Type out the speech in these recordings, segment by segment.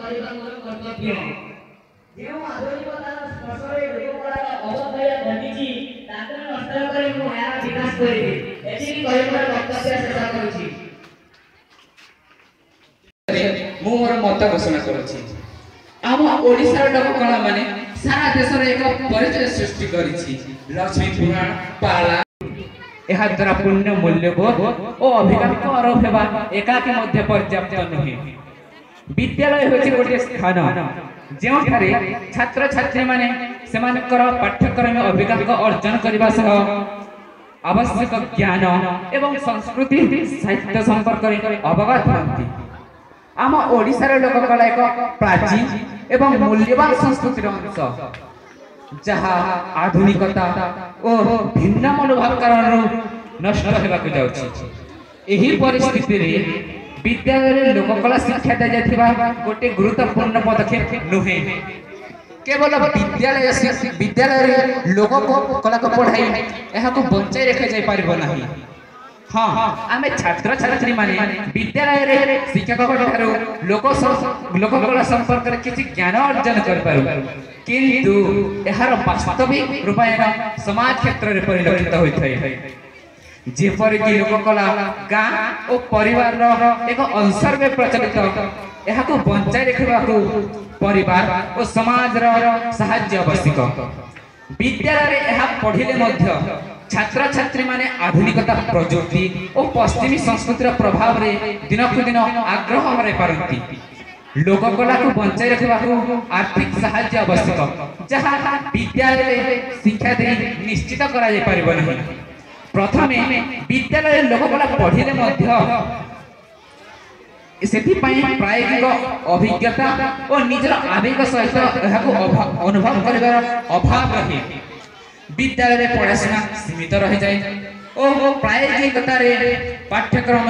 କରିବା ମୋର କର୍ତ୍ତବ୍ୟ। ଯେଉଁ ଆଧୁନିକତାର ସ୍ପର୍ଶରେ ଲୋକକଳାର ଅବକ୍ଷୟ ଘଟିଛି ତାକୁ ନଷ୍ଟ କରି ମୁଁ ଏହାର ବିକାଶ କରିବି। ଏତିକି କହି ମୋର ବକ୍ତବ୍ୟ ଶେଷ କରୁଛି। ମୁଁ ମୋର ମତ ଘୋଷଣା କରୁଛି। ଆମ ଓଡ଼ିଶାର ଲୋକକଳା ମାନେ ସାରା ଦେଶରେ ଏକ ପରିଚୟ ସୃଷ୍ଟି କରିଛି। ଲକ୍ଷ୍ମୀ ପୁରାଣ ପାଲା ଏହା ଦ୍ୱାରା ପୁଣ୍ୟ ମୂଲ୍ୟବୋଧ ଓ ଅଭିଜ୍ଞାନ ଆରୋପ ହେବା ଏକାକି ମଧ୍ୟ ପର୍ଯ୍ୟାପ୍ତ ନୁହେଁ। ବିଦ୍ୟାଳୟ ହେଉଛି ଗୋଟିଏ ସ୍ଥାନ ଯେଉଁଠାରେ ଛାତ୍ରଛାତ୍ରୀମାନେ ସେମାନଙ୍କର ପାଠ୍ୟକ୍ରମ ଅଭିଜ୍ଞାନ ଅର୍ଜନ କରିବା ସହ ଆବଶ୍ୟକ ଜ୍ଞାନ ଏବଂ ସଂସ୍କୃତି ସାହିତ୍ୟ ସମ୍ପର୍କରେ ଅବଗତ ହୁଅନ୍ତି। ଆମ ଓଡ଼ିଶାର ଲୋକକଳା ଏକ ପ୍ରାଚୀନ ଏବଂ ମୂଲ୍ୟବାନ ସଂସ୍କୃତିର ଅଂଶ, ଯାହା ଆଧୁନିକତା ଓ ଭିନ୍ନ ମନୋଭାବ କାରଣରୁ ନଷ୍ଟ ହେବାକୁ ଯାଉଛି। ଏହି ପରିସ୍ଥିତିରେ ବିଦ୍ୟାଳୟରେ ଲୋକକଳା ଶିକ୍ଷା ଦିଆଯାଇଥିବା ଗୋଟିଏ ଗୁରୁତ୍ୱପୂର୍ଣ୍ଣ ପଦକ୍ଷେପ ନୁହେଁ। କେବଳ ବିଦ୍ୟାଳୟରେ ଲୋକକଳାକୁ ପଢ଼ାଇ ଏହାକୁ ବଞ୍ଚାଇ ରଖାଯାଇପାରିବ ନାହିଁ। ହଁ, ଆମେ ଛାତ୍ରଛାତ୍ରୀମାନେ ବିଦ୍ୟାଳୟରେ ଶିକ୍ଷକଙ୍କଠାରୁ ଲୋକକଳା ସମ୍ପର୍କରେ କିଛି ଜ୍ଞାନ ଅର୍ଜନ କରିପାରୁ, କିନ୍ତୁ ଏହାର ବାସ୍ତବିକ ରୂପାୟନ ସମାଜ କ୍ଷେତ୍ରରେ ପରିଲକ୍ଷିତ ହୋଇଥାଏ। ଯେପରିକି ଲୋକକଳା ଗାଁ ଓ ପରିବାରର ଏକ ଅଂଶ ରୂପେ ପ୍ରଚଳିତ, ଏହାକୁ ବଞ୍ଚାଇ ରଖିବାକୁ ପରିବାର ଓ ସମାଜର ସାହାଯ୍ୟ ଆବଶ୍ୟକ। ବିଦ୍ୟାଳୟରେ ଏହା ପଢ଼ିଲେ ମଧ୍ୟ ଛାତ୍ରଛାତ୍ରୀମାନେ ଆଧୁନିକତା ପ୍ରଯୁକ୍ତି ଓ ପଶ୍ଚିମୀ ସଂସ୍କୃତିର ପ୍ରଭାବରେ ଦିନକୁ ଦିନ ଆଗ୍ରହ ହରାଇ ପାରନ୍ତି। ଲୋକକଳାକୁ ବଞ୍ଚାଇ ରଖିବାକୁ ଆର୍ଥିକ ସାହାଯ୍ୟ ଆବଶ୍ୟକ, ଯାହା ବିଦ୍ୟାଳୟରେ ଶିକ୍ଷା ଦେଇ ନିଶ୍ଚିତ କରାଯାଇପାରିବ ନାହିଁ। ପ୍ରଥମେ ବିଦ୍ୟାଳୟରେ ଲୋକକଳା ପଢ଼ିଲେ ମଧ୍ୟ ସେଥିପାଇଁ ପ୍ରାୟୋଗିକ ଅଭିଜ୍ଞତା ଓ ନିଜର ଆବେଗ ସହିତ ଏହାକୁ ଅନୁଭବ କରିବାର ଅଭାବ ରହେ। ବିଦ୍ୟାଳୟରେ ପଢ଼ାଶୁଣା ସୀମିତ ରହିଯାଏ ଓ ପ୍ରାୟୋଗିକତାରେ ପାଠ୍ୟକ୍ରମ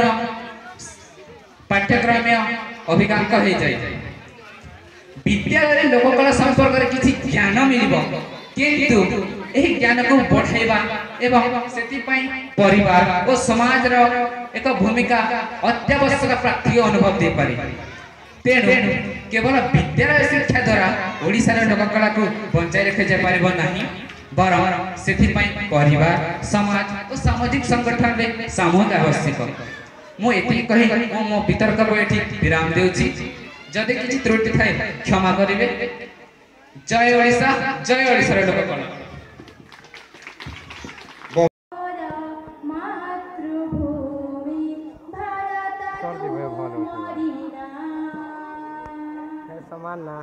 ଅଭିଜ୍ଞାନ ହୋଇଯାଏ। ବିଦ୍ୟାଳୟରେ ଲୋକକଳା ସମ୍ପର୍କରେ କିଛି ଜ୍ଞାନ ମିଳିବ, କିନ୍ତୁ ଏହି ଜ୍ଞାନକୁ ବଢ଼ାଇବା ଏବଂ ସେଥିପାଇଁ ପରିବାର ଓ ସମାଜର ଏକ ଭୂମିକା ଅତ୍ୟାବଶ୍ୟକ ପ୍ରାପ୍ତି ଅନୁଭବ ଦେଇପାରେ। ତେଣୁ କେବଳ ବିଦ୍ୟାଳୟ ଶିକ୍ଷା ଦ୍ୱାରା ଓଡ଼ିଶାର ଲୋକକଳାକୁ ବଞ୍ଚାଇ ରଖାଯାଇପାରିବ ନାହିଁ, ବରଂ ସେଥିପାଇଁ ପରିବାର, ସମାଜ ଓ ସାମାଜିକ ସଂଗଠନରେ ସାମୂହିକ ଆବଶ୍ୟକ। ମୁଁ ଏତିକି କହି ମୁଁ ମୋ ବିତର୍କକୁ ଏଠି ବିରାମ ଦେଉଛି। ଯଦି କିଛି ତ୍ରୁଟି ଥାଏ କ୍ଷମା କରିବେ। ଜୟ ଓଡ଼ିଶା, ଜୟ ଓଡ଼ିଶାର ଲୋକକଳା। समान ना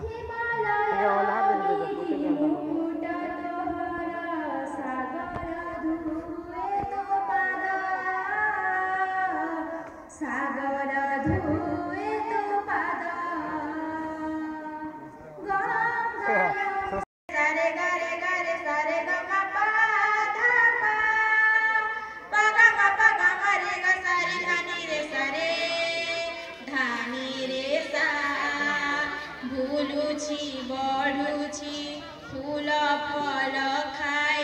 ବଢୁଛି ଫୁଲ ଫଳ ଖାଇ